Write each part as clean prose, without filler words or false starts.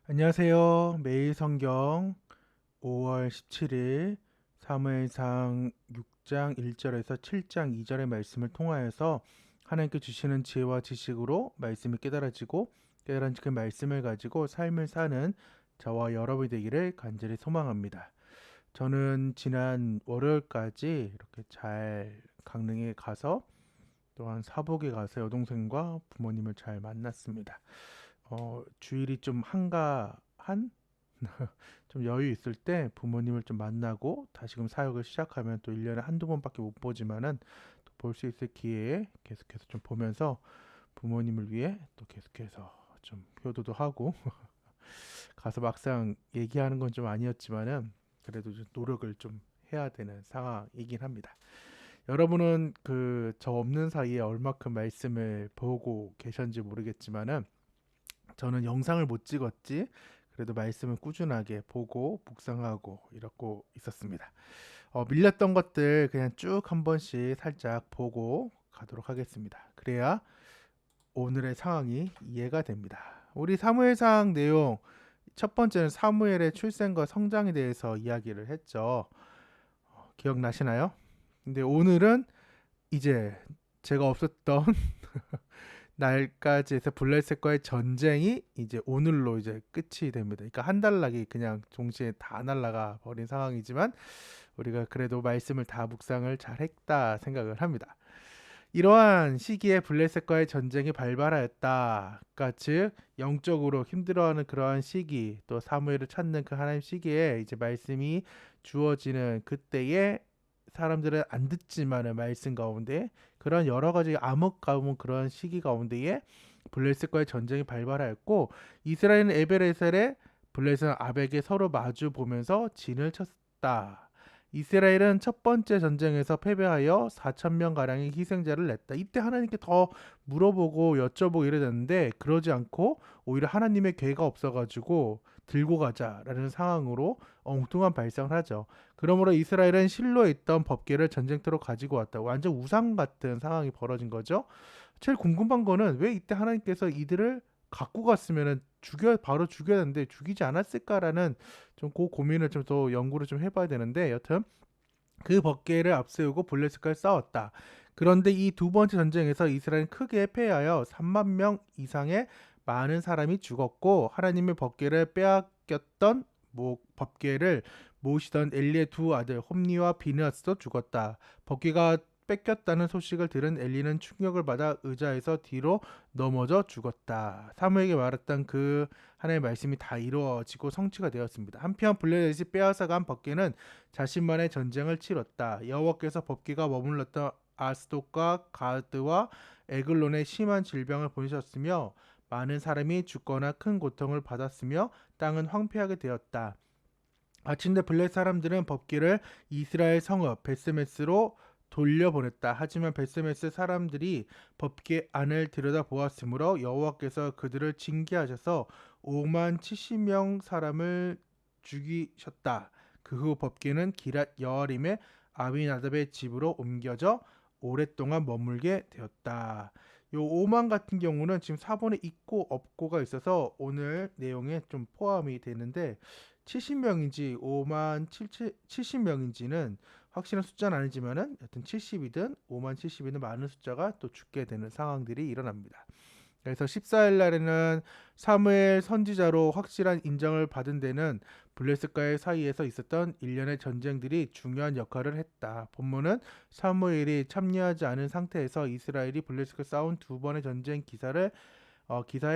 안녕하세요. 매일 성경 5월 17일 사무엘상 6장 1절에서 7장 2절의 말씀을 통하여서 하나님께 주시는 지혜와 지식으로 말씀이 깨달아지고 깨달은 그 말씀을 가지고 삶을 사는 저와 여러분이 되기를 간절히 소망합니다. 저는 지난 월요일까지 이렇게 잘 강릉에 가서 또한 사복에 가서 여동생과 부모님을 잘 만났습니다. 주일이 좀 한가한 좀 여유 있을 때 부모님을 좀 만나고 다시금 사역을 시작하면 또 1년에 한두 번밖에 못 보지만은 또 볼 수 있을 기회에 계속해서 좀 보면서 부모님을 위해 또 계속해서 좀 효도도 하고 가서 막상 얘기하는 건 좀 아니었지만은 그래도 좀 노력을 좀 해야 되는 상황이긴 합니다. 여러분은 그 저 없는 사이에 얼마큼 말씀을 보고 계셨는지 모르겠지만은 저는 영상을 못 찍었지 그래도 말씀을 꾸준하게 보고 묵상하고 이러고 있었습니다. 밀렸던 것들 그냥 쭉 한 번씩 살짝 보고 가도록 하겠습니다. 그래야 오늘의 상황이 이해가 됩니다. 우리 사무엘상 내용 첫 번째는 사무엘의 출생과 성장에 대해서 이야기를 했죠. 기억나시나요? 근데 오늘은 이제 제가 없었던 날까지 해서 블레셋과의 전쟁이 이제 오늘로 이제 끝이 됩니다. 그러니까 한 달락이 그냥 동시에 다 날아가 버린 상황이지만 우리가 그래도 말씀을 다 묵상을 잘 했다 생각을 합니다. 이러한 시기에 블레셋과의 전쟁이 발발하였다. 그러니까 즉 영적으로 힘들어하는 그러한 시기, 또 사무엘을 찾는 그 하나님 시기에 이제 말씀이 주어지는 그때에 사람들은 안 듣지만은 말씀 가운데 그런 여러 가지 암흑 가문 그런 시기 가운데에 블레셋과의 전쟁이 발발하였고 이스라엘은 에베레셀에 블레셋 아벡에 서로 마주 보면서 진을 쳤다. 이스라엘은 첫 번째 전쟁에서 패배하여 4천 명 가량의 희생자를 냈다. 이때 하나님께 더 물어보고 여쭤보고 이래야 되는데 그러지 않고 오히려 하나님의 계가 없어가지고 들고 가자라는 상황으로 엉뚱한 발상을 하죠. 그러므로 이스라엘은 실로에 있던 법궤를 전쟁터로 가지고 왔다. 완전 우상 같은 상황이 벌어진 거죠. 제일 궁금한 거는 왜 이때 하나님께서 이들을 갖고 갔으면은 바로 죽여야 되는데 죽이지 않았을까라는 좀 그 고민을 좀 더 연구를 좀 해봐야 되는데 여튼 그 법궤를 앞세우고 블레셋과 싸웠다. 그런데 이 두 번째 전쟁에서 이스라엘은 크게 패하여 3만 명 이상의 많은 사람이 죽었고 하나님의 법궤를 빼앗겼던 법궤를 모시던 엘리의 두 아들 홈니와 비느하스도 죽었다. 법궤가 뺏겼다는 소식을 들은 엘리는 충격을 받아 의자에서 뒤로 넘어져 죽었다. 사무에게 말했던 그 하나님의 말씀이 다 이루어지고 성취가 되었습니다. 한편 블레셋이 빼앗아간 법궤는 자신만의 전쟁을 치렀다. 여호와께서 법궤가 머물렀던 아스돗과 가드와 에글론에 심한 질병을 보내셨으며 많은 사람이 죽거나 큰 고통을 받았으며 땅은 황폐하게 되었다. 아침에 블레 사람들은 법궤를 이스라엘 성읍 베스메스로 돌려보냈다. 하지만 베스메스 사람들이 법궤 안을 들여다보았으므로 여호와께서 그들을 징계하셔서 5만 70명 사람을 죽이셨다. 그 후 법궤는 기랏 여아림의 아비나답의 집으로 옮겨져 오랫동안 머물게 되었다. 요 5만 같은 경우는 지금 사본에 있고 없고가 있어서 오늘 내용에 좀 포함이 되는데 70명인지 5만 70명인지는 확실한 숫자는 아니지만은 여튼 70이든 5만 70이든 많은 숫자가 또 죽게 되는 상황들이 일어납니다. 그래서 14일 날에는 사무엘 선지자로 확실한 인정을 받은 데는 블레셋과의 사이에서 있었던 일련의 전쟁들이 중요한 역할을 했다. 본문은 사무엘이 참여하지 않은 상태에서 이스라엘이 블레셋과 싸운 두 번의 전쟁 기사에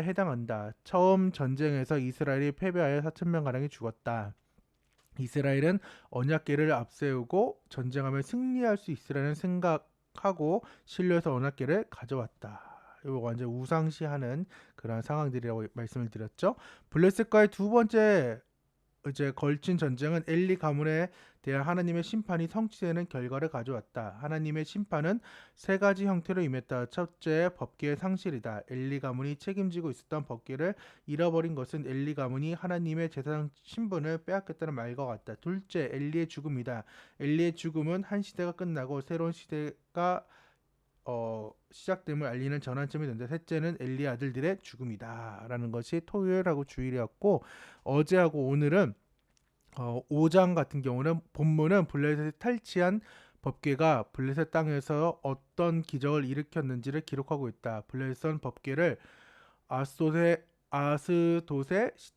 해당한다. 처음 전쟁에서 이스라엘이 패배하여 4천 명 가량이 죽었다. 이스라엘은 언약궤를 앞세우고 전쟁하면 승리할 수 있으라는 생각하고 실로에서 언약궤를 가져왔다. 이거 완전 우상시하는 그런 상황들이라고 말씀을 드렸죠. 블레셋과의 두 번째 이제 걸친 전쟁은 엘리 가문에 대한 하나님의 심판이 성취되는 결과를 가져왔다. 하나님의 심판은 세 가지 형태로 임했다. 첫째, 법궤의 상실이다. 엘리 가문이 책임지고 있었던 법궤를 잃어버린 것은 엘리 가문이 하나님의 제사장 신분을 빼앗겼다는 말과 같다. 둘째, 엘리의 죽음이다. 엘리의 죽음은 한 시대가 끝나고 새로운 시대가 시작됨을 알리는 전환점이 된다. 셋째는 엘리 아들들의 죽음이다라는 것이 토요일하고 주일이었고, 어제하고 오늘은 5장 같은 경우는 본문은 블레셋이 탈취한 법궤가 블레셋 땅에서 어떤 기적을 일으켰는지를 기록하고 있다. 블레셋은 법궤를 아스돗의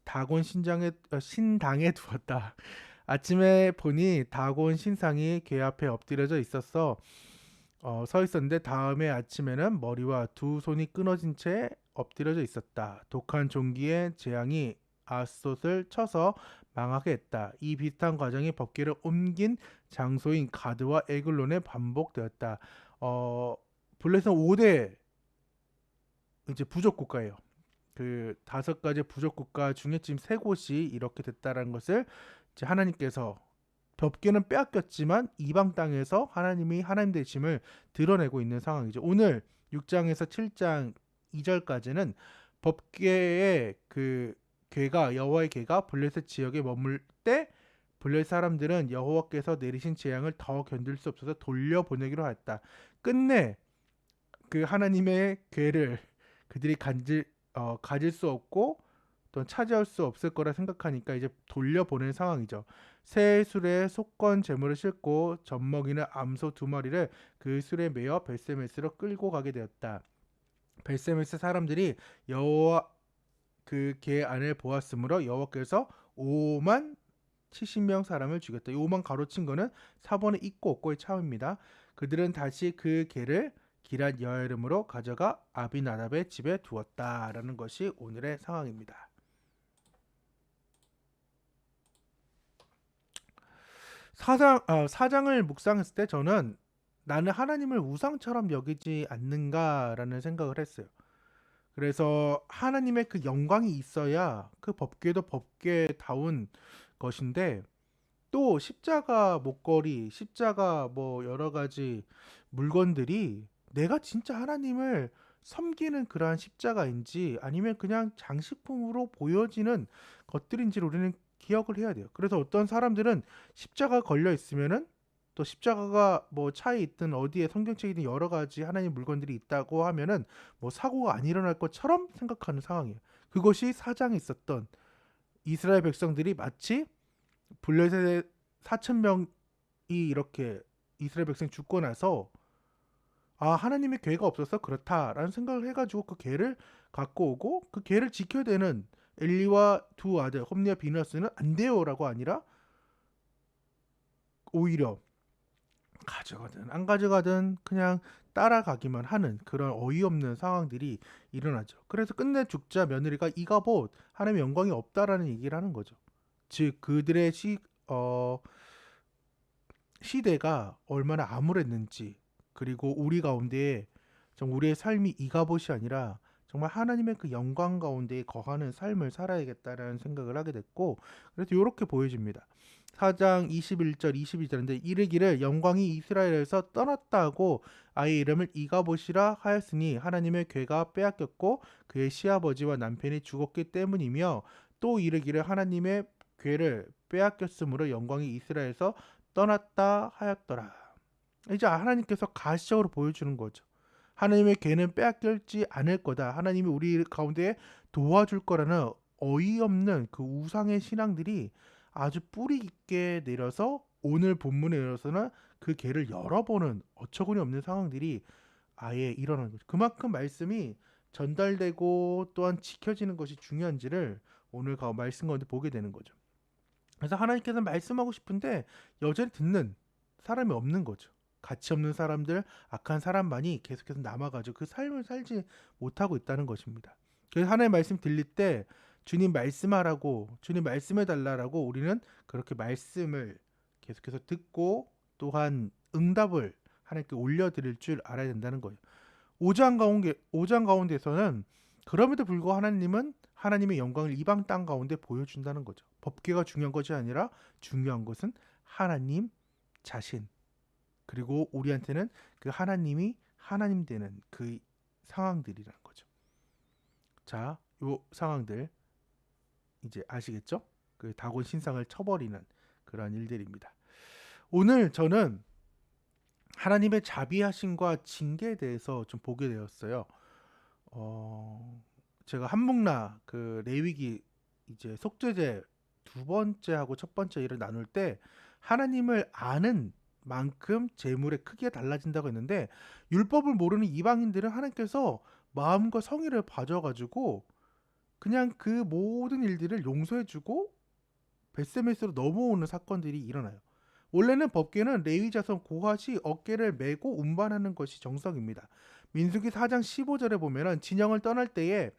다곤 신당에 두었다. 아침에 보니 다곤 신상이 궤 앞에 엎드려져 있었어. 서 있었는데 다음에 아침에는 머리와 두 손이 끊어진 채 엎드려져 있었다. 독한 종기의 재앙이 아스돗을 쳐서 망하게 했다. 이 비슷한 과정이 법궤를 옮긴 장소인 가드와 에글론에 반복되었다. 어, 블레셋은 5대 이제 부족 국가예요. 그 5가지 부족 국가 중에 지금 3곳이 이렇게 됐다라는 것을 이제 하나님께서 법궤는 빼앗겼지만 이방 땅에서 하나님이 하나님 되심을 드러내고 있는 상황이죠. 오늘 6장에서 7장 2절까지는 법궤의 그 궤가 여호와의 궤가 블레셋 지역에 머물 때 블레셋 사람들은 여호와께서 내리신 재앙을 더 견딜 수 없어서 돌려보내기로 했다. 끝내 그 하나님의 궤를 그들이 가질 수 없고 또 차지할 수 없을 거라 생각하니까 이제 돌려보낸 상황이죠. 새 술에 속건 재물을 싣고 젖먹이는 암소 2마리를 그 술에 매어 벳세메스로 끌고 가게 되었다. 벳세메스 사람들이 여호와 그 궤 안을 보았으므로 여호와께서 5만 70명 사람을 죽였다. 이 5만 가로친 거는 사본의 있고 없고의 차이입니다. 그들은 다시 그 궤를 기랏 여아림으로 가져가 아비나답의 집에 두었다라는 것이 오늘의 상황입니다. 사장을 묵상했을 때 저는 나는 하나님을 우상처럼 여기지 않는가라는 생각을 했어요. 그래서 하나님의 그 영광이 있어야 그 법궤도 법궤다운 것인데, 또 십자가 목걸이, 십자가 뭐 여러 가지 물건들이 내가 진짜 하나님을 섬기는 그러한 십자가인지 아니면 그냥 장식품으로 보여지는 것들인지를 우리는 기억을 해야 돼요. 그래서 어떤 사람들은 십자가 걸려 있으면은, 또 십자가가 뭐 차에 있든 어디에 성경책이든 여러 가지 하나님 물건들이 있다고 하면은 뭐 사고가 안 일어날 것처럼 생각하는 상황이에요. 그것이 사장에 있었던 이스라엘 백성들이 마치 블레셋의 4천 명이 이렇게 이스라엘 백성 죽고 나서 하나님의 궤가 없어서 그렇다라는 생각을 해가지고 그 궤를 갖고 오고 그 궤를 지켜야 되는 엘리와 두 아들 홈리와 비느하스는 안 돼요라고 아니라 오히려 가져가든 안 가져가든 그냥 따라가기만 하는 그런 어이없는 상황들이 일어나죠. 그래서 끝내 죽자 며느리가 이가봇 하나님의 영광이 없다라는 얘기를 하는 거죠. 즉 그들의 시대가 얼마나 암울했는지, 그리고 우리 가운데 우리의 삶이 이가봇이 아니라 정말 하나님의 그 영광 가운데 거하는 삶을 살아야겠다라는 생각을 하게 됐고, 그래서 이렇게 보여집니다. 4장 21절 22절인데 이르기를 영광이 이스라엘에서 떠났다고 아이의 이름을 이가봇이라 하였으니 하나님의 궤가 빼앗겼고 그의 시아버지와 남편이 죽었기 때문이며, 또 이르기를 하나님의 궤를 빼앗겼으므로 영광이 이스라엘에서 떠났다 하였더라. 이제 하나님께서 가시적으로 보여주는 거죠. 하나님의 궤는 빼앗길지 않을 거다. 하나님이 우리 가운데 도와줄 거라는 어이없는 그 우상의 신앙들이 아주 뿌리 깊게 내려서 오늘 본문에 내려서는 그 궤를 열어보는 어처구니 없는 상황들이 아예 일어나는 거죠. 그만큼 말씀이 전달되고 또한 지켜지는 것이 중요한지를 오늘 말씀 가운데 보게 되는 거죠. 그래서 하나님께서 말씀하고 싶은데 여전히 듣는 사람이 없는 거죠. 가치 없는 사람들, 악한 사람만이 계속해서 남아가지고 그 삶을 살지 못하고 있다는 것입니다. 그래서 하나님의 말씀 들릴 때 주님 말씀하라고, 주님 말씀해달라고 우리는 그렇게 말씀을 계속해서 듣고 또한 응답을 하나님께 올려드릴 줄 알아야 된다는 거예요. 5장 가운데서는 그럼에도 불구하고 하나님은 하나님의 영광을 이방 땅 가운데 보여준다는 거죠. 법궤가 중요한 것이 아니라 중요한 것은 하나님 자신, 그리고 우리한테는 그 하나님이 하나님 되는 그 상황들이라는 거죠. 자, 요 상황들 이제 아시겠죠? 그 다곤 신상을 쳐버리는 그러한 일들입니다. 오늘 저는 하나님의 자비하심과 징계에 대해서 좀 보게 되었어요. 어, 제가 한목나 그 레위기 이제 속죄제 두 번째하고 첫 번째 일을 나눌 때 하나님을 아는 만큼 재물의 크기가 달라진다고 했는데, 율법을 모르는 이방인들은 하나님께서 마음과 성의를 봐줘가지고 그냥 그 모든 일들을 용서해주고 벳세메스로 넘어오는 사건들이 일어나요. 원래는 법궤는 레위 자손 고핫이 어깨를 메고 운반하는 것이 정석입니다. 민수기 4장 15절에 보면은 진영을 떠날 때에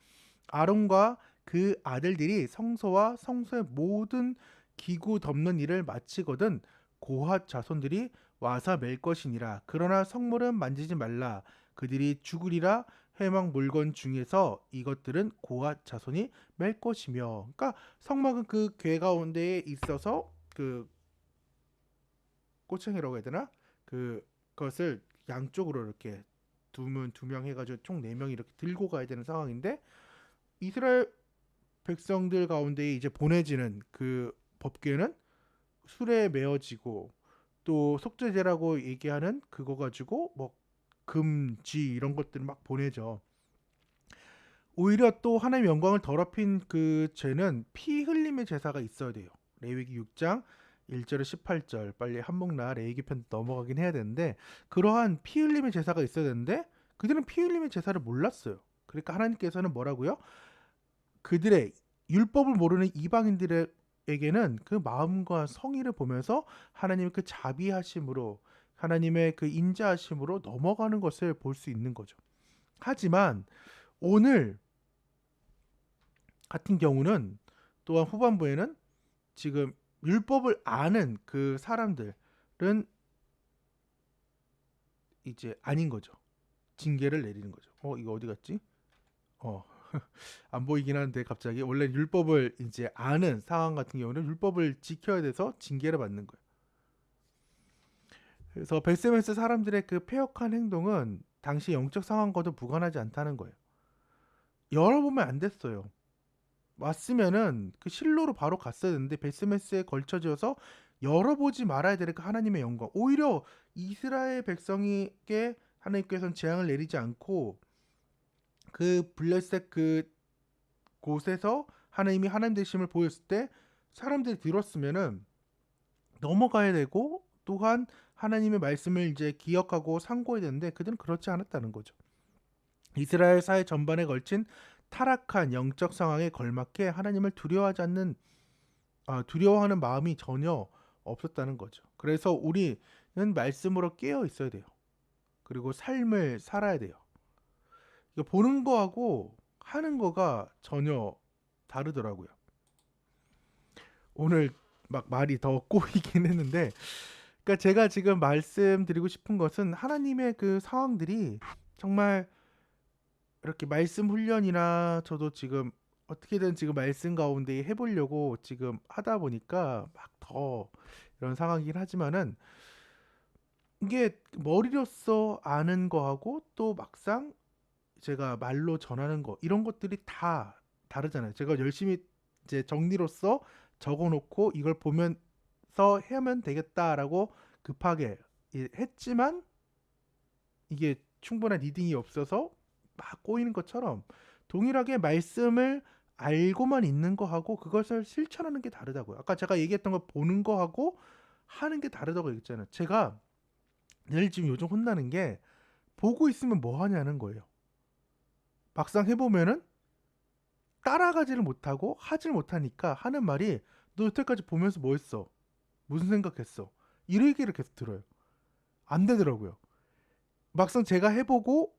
아론과 그 아들들이 성소와 성소의 모든 기구 덮는 일을 마치거든 고핫 자손들이 와서 맬 것이니라. 그러나 성물은 만지지 말라. 그들이 죽으리라. 회막 물건 중에서 이것들은 고핫 자손이 맬 것이며. 그러니까 성막은 그 궤 가운데에 있어서 그 꼬챙이라고 해야 되나? 그것을 양쪽으로 이렇게 두 명 해가지고 총 4명이 이렇게 들고 가야 되는 상황인데, 이스라엘 백성들 가운데 이제 보내지는 그 법궤는 술에 메어지고, 또 속죄제라고 얘기하는 그거 가지고 뭐 금지 이런 것들을 막 보내죠. 오히려 또 하나님의 영광을 더럽힌 그 죄는 피 흘림의 제사가 있어야 돼요. 레위기 6장 1절에 18절, 빨리 한목나 레위기 편 넘어가긴 해야 되는데, 그러한 피 흘림의 제사가 있어야 되는데 그들은 피 흘림의 제사를 몰랐어요. 그러니까 하나님께서는 뭐라고요? 그들의 율법을 모르는 이방인들에게는 그 마음과 성의를 보면서 하나님의 그 자비하심으로, 하나님의 그 인자하심으로 넘어가는 것을 볼 수 있는 거죠. 하지만 오늘 같은 경우는 또한 후반부에는 지금 율법을 아는 그 사람들은 이제 아닌 거죠. 징계를 내리는 거죠. 이거 어디 갔지? 어, 안 보이긴 하는데 갑자기, 원래 율법을 이제 아는 상황 같은 경우는 율법을 지켜야 돼서 징계를 받는 거예요. 그래서 벳세메스 사람들의 그 패역한 행동은 당시 영적 상황과도 무관하지 않다는 거예요. 열어보면 안 됐어요. 왔으면은 그 실로로 바로 갔어야 되는데 벳세메스에 걸쳐져서 열어보지 말아야 될 그 하나님의 영광. 오히려 이스라엘 백성에게 하나님께서는 재앙을 내리지 않고 그 블레셋 그 곳에서 하나님이 하나님 되심을 보였을 때 사람들이 들었으면은 넘어가야 되고, 또한 하나님의 말씀을 이제 기억하고 상고해야 되는데 그들은 그렇지 않았다는 거죠. 이스라엘 사회 전반에 걸친 타락한 영적 상황에 걸맞게 하나님을 두려워하는 마음이 전혀 없었다는 거죠. 그래서 우리는 말씀으로 깨어 있어야 돼요. 그리고 삶을 살아야 돼요. 이거 보는 거하고 하는 거가 전혀 다르더라고요. 오늘 막 말이 더 꼬이긴 했는데, 그러니까 제가 지금 말씀드리고 싶은 것은 하나님의 그 상황들이 정말 이렇게 말씀 훈련이나, 저도 지금 어떻게든 지금 말씀 가운데 해보려고 지금 하다 보니까 막 더 이런 상황이긴 하지만은, 이게 머리로써 아는 거하고 또 막상 제가 말로 전하는 거, 이런 것들이 다 다르잖아요. 제가 열심히 이제 정리로써 적어놓고 이걸 보면서 하면 되겠다라고 급하게 했지만, 이게 충분한 리딩이 없어서 막 꼬이는 것처럼, 동일하게 말씀을 알고만 있는 거하고 그것을 실천하는 게 다르다고요. 아까 제가 얘기했던 거 보는 거하고 하는 게 다르다고 얘기했잖아요. 제가 늘 지금 요즘 혼나는 게, 보고 있으면 뭐 하냐는 거예요. 막상 해보면은 따라가지를 못하고 하질 못하니까 하는 말이, 너 여태까지 보면서 뭐 했어? 무슨 생각했어? 이런 얘기를 계속 들어요. 안 되더라고요. 막상 제가 해보고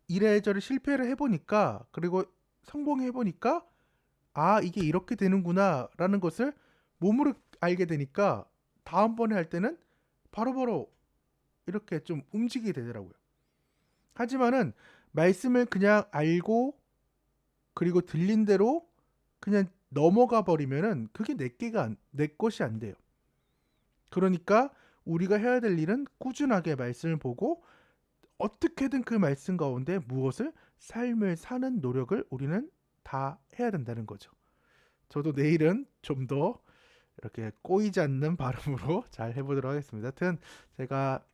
이래저래 실패를 해보니까, 그리고 성공해보니까 이게 이렇게 되는구나 라는 것을 몸으로 알게 되니까 다음번에 할 때는 바로바로 이렇게 좀 움직이게 되더라고요. 하지만은 말씀을 그냥 알고 그리고 들린 대로 그냥 넘어가 버리면은 그게 내 것이 안 돼요. 그러니까 우리가 해야 될 일은 꾸준하게 말씀을 보고 어떻게든 그 말씀 가운데 무엇을 삶을 사는 노력을 우리는 다 해야 된다는 거죠. 저도 내일은 좀 더 이렇게 꼬이지 않는 발음으로 잘 해보도록 하겠습니다. 하여튼 제가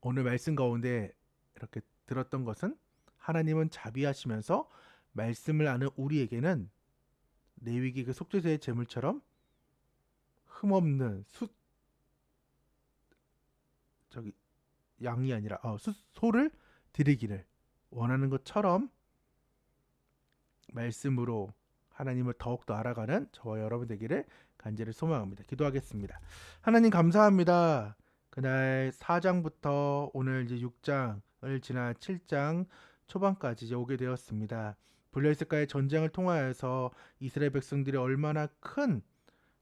오늘 말씀 가운데 이렇게 들었던 것은 하나님은 자비하시면서 말씀을 아는 우리에게는 레위기 그 속죄제의 제물처럼 흠없는 저기 양이 아니라 소를 드리기를 원하는 것처럼 말씀으로 하나님을 더욱더 알아가는 저와 여러분 되기를 간절히 소망합니다. 기도하겠습니다. 하나님 감사합니다. 그날 4장부터 오늘 이제 6장을 지나 7장 초반까지 이제 오게 되었습니다. 블레셋과의 전쟁을 통하여서 이스라엘 백성들이 얼마나 큰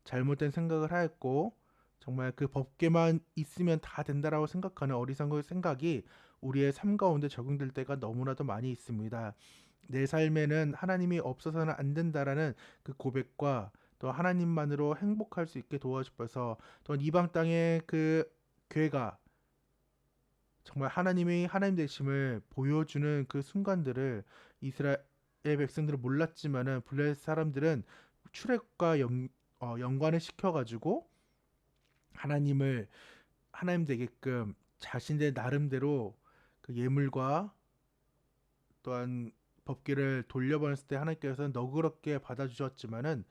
잘못된 생각을 하였고 정말 그 법궤만 있으면 다 된다라고 생각하는 어리석은 생각이 우리의 삶 가운데 적용될 때가 너무나도 많이 있습니다. 내 삶에는 하나님이 없어서는 안 된다라는 그 고백과 또 하나님만으로 행복할 수 있게 도와주셔서 또 이방 땅의 그 괴가 정말 하나님의 하나님 되심을 보여주는 그 순간들을 이스라엘 백성들은 몰랐지만은 블레셋 사람들은 출애굽과 연관을 시켜가지고 하나님을 하나님 되게끔 자신들 나름대로 그 예물과 또한 법궤를 돌려보냈을 때 하나님께서는 너그럽게 받아주셨지만은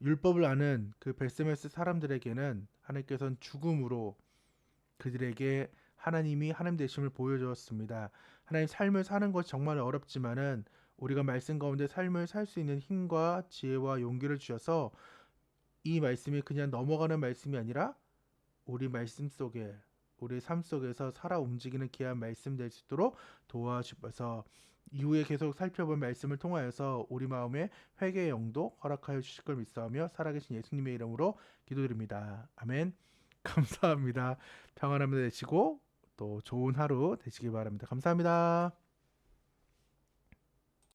율법을 아는 그 베스메스 사람들에게는 하나님께서는 죽음으로 그들에게 하나님이 하나님 되심을 보여주었습니다. 하나님 삶을 사는 것이 정말 어렵지만은 우리가 말씀 가운데 삶을 살 수 있는 힘과 지혜와 용기를 주셔서 이 말씀이 그냥 넘어가는 말씀이 아니라 우리 말씀 속에 우리 삶 속에서 살아 움직이는 귀한 말씀 될 수 있도록 도와주셔서 이후에 계속 살펴본 말씀을 통하여서 우리 마음에 회개의 영도 허락하여 주실 걸 믿사오며 살아계신 예수님의 이름으로 기도드립니다. 아멘. 감사합니다. 평안함을 되시고 또 좋은 하루 되시기 바랍니다. 감사합니다.